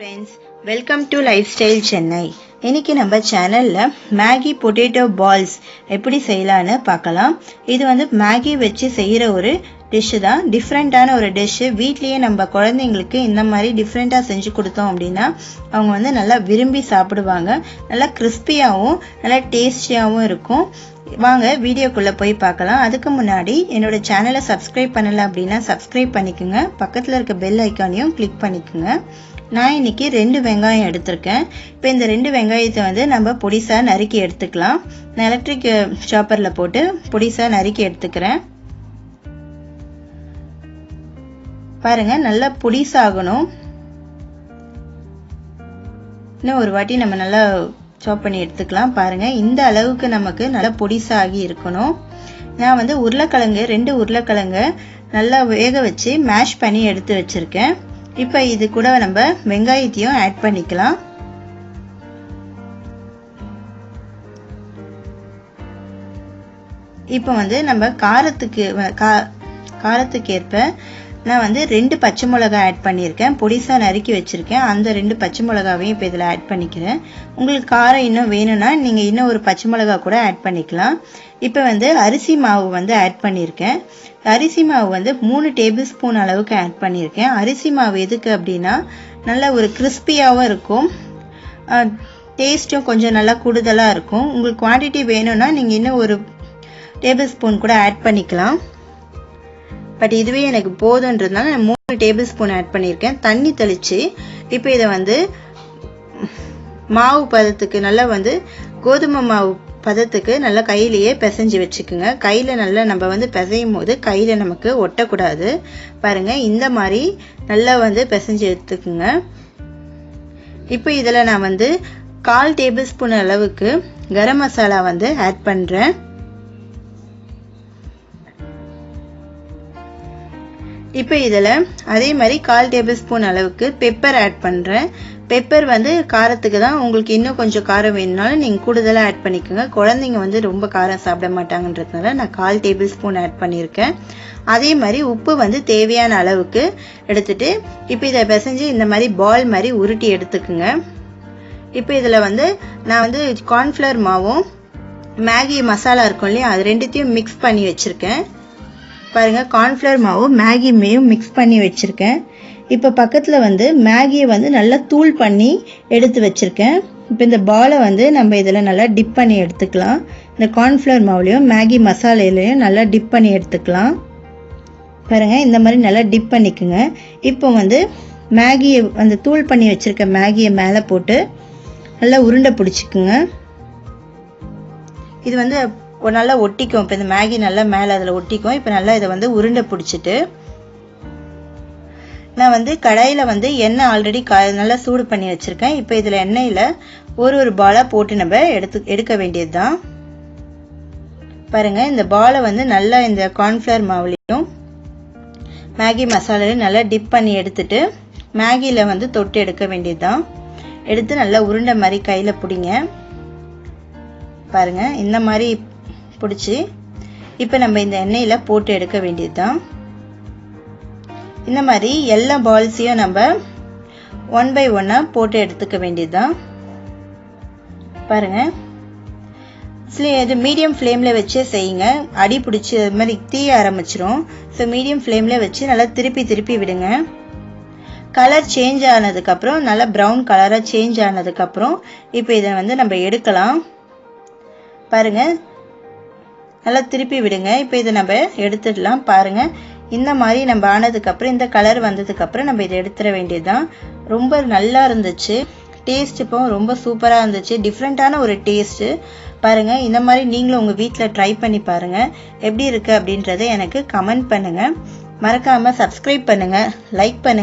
friends, welcome to Lifestyle Chennai. இன்னைக்கு நம்ம சேனல்ல மேகி பொட்டேட்டோ பால்ஸ் எப்படி செய்யலாம்னு பார்க்கலாம். இது வந்து மேகி வச்சு செய்யற ஒரு டிஷ் தான். டிஃப்ரெண்டான ஒரு டிஷ். வீட்லயே நம்ம குழந்தைங்களுக்கு இந்த மாதிரி டிஃப்ரெண்டா செஞ்சு கொடுத்தோம் அப்படின்னா அவங்க வந்து நல்லா விரும்பி சாப்பிடுவாங்க. நல்லா கிறிஸ்பியாவும் நல்லா டேஸ்டியாவும் இருக்கும். வாங்க வீடியோக்குள்ள போய் பார்க்கலாம். அதுக்கு முன்னாடி என்னோட சேனலை சப்ஸ்கிரைப் பண்ணல அப்படின்னா சப்ஸ்கிரைப் பண்ணிக்கோங்க. பக்கத்துல இருக்க பெல் ஐக்கானையும் கிளிக் பண்ணிக்கோங்க. நான் இன்னைக்கு 2 வெங்காயம் எடுத்திருக்கேன். இப்போ இந்த 2 வெங்காயத்தை வந்து நம்ம பொடிசா நறுக்கி எடுத்துக்கலாம். நான் எலக்ட்ரிக் சாப்பர்ல போட்டு பொடிசா நறுக்கி எடுத்துக்கிறேன். பாருங்க, நல்லா பொடிசாகணும். இன்னும் ஒரு வாட்டி நம்ம நல்லா சாப் பண்ணி எடுத்துக்கலாம். பாருங்க, இந்த அளவுக்கு நமக்கு நல்லா பொடிசாகி இருக்கணும். நான் வந்து உருளைக்கிழங்கு 2 உருளைக்கிழங்கு நல்லா வேக வச்சு மேஷ் பண்ணி எடுத்து வச்சிருக்கேன். இப்போ இது கூட நம்ம வெங்காயத்தையும் ஆட் பண்ணிக்கலாம். இப்போ வந்து நம்ம காரத்துக்கு ஏற்ப நான் வந்து 2 பச்சை மிளகாய் ஆட் பண்ணியிருக்கேன். பொடிசா நறுக்கி வச்சிருக்கேன். அந்த 2 பச்சை மிளகாவையும் இப்போ இதில் ஆட் பண்ணிக்கிறேன். உங்களுக்கு காரம் இன்னும் வேணும்னா நீங்கள் இன்னும் ஒரு பச்சை மிளகாய் கூட ஆட் பண்ணிக்கலாம். இப்போ வந்து அரிசி மாவு வந்து ஆட் பண்ணியிருக்கேன். அரிசி மாவு வந்து 3 டேபிள் ஸ்பூன் அளவுக்கு ஆட் பண்ணியிருக்கேன். அரிசி மாவு எதுக்கு அப்படின்னா நல்ல ஒரு கிறிஸ்பியாகவும் இருக்கும், டேஸ்ட்டும் கொஞ்சம் நல்லா கூடுதலாக இருக்கும். உங்களுக்கு குவான்டிட்டி வேணும்னா நீங்கள் இன்னும் ஒரு டேபிள் ஸ்பூன் கூட ஆட் பண்ணிக்கலாம். பட் இதுவே எனக்கு போதுன்றதுனால நான் 3 டேபிள் ஸ்பூன் ஆட் பண்ணியிருக்கேன். தண்ணி தெளித்து இப்போ இதை வந்து மாவு பதத்துக்கு நல்லா வந்து கோதுமை மாவு பதத்துக்கு நல்லா கையிலேயே பிசைஞ்சு வச்சுக்குங்க. கையில் நல்லா நம்ம வந்து பிசையும் போது கையில் நமக்கு ஒட்டக்கூடாது. பாருங்க, இந்த மாதிரி நல்லா வந்து பிசைஞ்சு எடுத்துக்குங்க. இப்போ இதில் நான் வந்து 1/4 டேபிள் ஸ்பூன் அளவுக்கு கரம் மசாலா வந்து ஆட் பண்ணுறேன். இப்போ இதில் அதே மாதிரி 1/4 டேபிள் ஸ்பூன் அளவுக்கு பெப்பர் ஆட் பண்ணுறேன். பெப்பர் வந்து காரத்துக்கு தான். உங்களுக்கு இன்னும் கொஞ்சம் காரம் வேணும்னாலும் நீங்கள் கூடுதலாக ஆட் பண்ணிக்கோங்க. குழந்தைங்க வந்து ரொம்ப காரம் சாப்பிட மாட்டாங்கன்றதுனால நான் 1/4 டேபிள் ஸ்பூன் ஆட் பண்ணியிருக்கேன். அதே மாதிரி உப்பு வந்து தேவையான அளவுக்கு எடுத்துட்டு இப்போ இதை பிசைஞ்சு இந்த மாதிரி பால் மாதிரி உருட்டி எடுத்துக்குங்க. இப்போ இதில் வந்து நான் வந்து கார்ன்ஃப்ளவர் மாவும் மேகி மசாலா இருக்கும் இல்லையா, அது ரெண்டுத்தையும் மிக்ஸ் பண்ணி வச்சுருக்கேன். பாருங்க, கார்ன்ஃப்ளவர் மாவும் மேகியும் மிக்ஸ் பண்ணி வச்சிருக்கேன். இப்போ பக்கத்தில் வந்து மேகியை வந்து நல்லா தூள் பண்ணி எடுத்து வச்சிருக்கேன். இப்போ இந்த பாலை வந்து நம்ம இதில் நல்லா டிப் பண்ணி எடுத்துக்கலாம். இந்த கார்ன்ஃப்ளவர் மாவுலையும் மேகி மசாலையிலையும் நல்லா டிப் பண்ணி எடுத்துக்கலாம். பாருங்க, இந்த மாதிரி நல்லா டிப் பண்ணிக்குங்க. இப்போ வந்து மேகியை அந்த தூள் பண்ணி வச்சிருக்க மேகியை மேலே போட்டு நல்லா உருண்டை பிடிச்சிக்குங்க. இது வந்து நல்லா ஒட்டிக்கும். இப்போ இந்த மேகி நல்லா மேலே அதில் ஒட்டிக்கும். இப்போ நல்லா இதை வந்து உருண்டை பிடிச்சிட்டு நான் வந்து கடாயில் வந்து எண்ணெய் ஆல்ரெடி நல்லா சூடு பண்ணி வச்சுருக்கேன். இப்போ இதில் எண்ணெயில் ஒரு பாலாக போட்டு நம்ம எடுக்க வேண்டியது தான். பாருங்கள், இந்த பாலை வந்து நல்லா இந்த கார்ன்ஃப்ளவர் மாவுலையும் மேகி மசாலாலையும் நல்லா டிப் பண்ணி எடுத்துட்டு மேகியில் வந்து தொட்டு எடுக்க வேண்டியது தான். எடுத்து நல்லா உருண்டை மாதிரி கையில் பிடிங்க. பாருங்கள், இந்த மாதிரி பிடிச்சி இப்போ நம்ம இந்த எண்ணெயில் போட்டு எடுக்க வேண்டியது தான். இந்த மாதிரி எல்லா பால்ஸையும் நம்ம 1 by 1 போட்டு எடுத்துக்க வேண்டியது தான். பாருங்க, இது மீடியம் ஃப்ளேமில் வச்சே செய்யுங்க. அடி பிடிச்சி அது மாதிரி தீய ஆரம்பிச்சிரும். ஸோ மீடியம் ஃப்ளேமில் வச்சு நல்லா திருப்பி விடுங்க. கலர் சேஞ்ச் ஆனதுக்கப்புறம் நல்லா ப்ரௌன் கலராக சேஞ்ச் ஆனதுக்கப்புறம் இப்போ இதை வந்து நம்ம எடுக்கலாம். பாருங்க, நல்லா திருப்பி விடுங்க. இப்போ இதை நம்ம எடுத்துடலாம். பாருங்க, இந்த மாதிரி நம்ம ஆனதுக்கப்புறம் இந்த கலர் வந்ததுக்கப்புறம் நம்ம இதை எடுத்துட வேண்டியதுதான். ரொம்ப நல்லா இருந்துச்சு. டேஸ்ட் இப்போ ரொம்ப சூப்பராக இருந்துச்சு. டிஃப்ரெண்ட்டான ஒரு டேஸ்ட்டு. பாருங்க, இந்த மாதிரி நீங்களும் உங்கள் வீட்டில் ட்ரை பண்ணி பாருங்க. எப்படி இருக்கு அப்படின்றத எனக்கு கமெண்ட் பண்ணுங்க. மறக்காம சப்ஸ்கிரைப் பண்ணுங்க, லைக் பண்ணுங்க.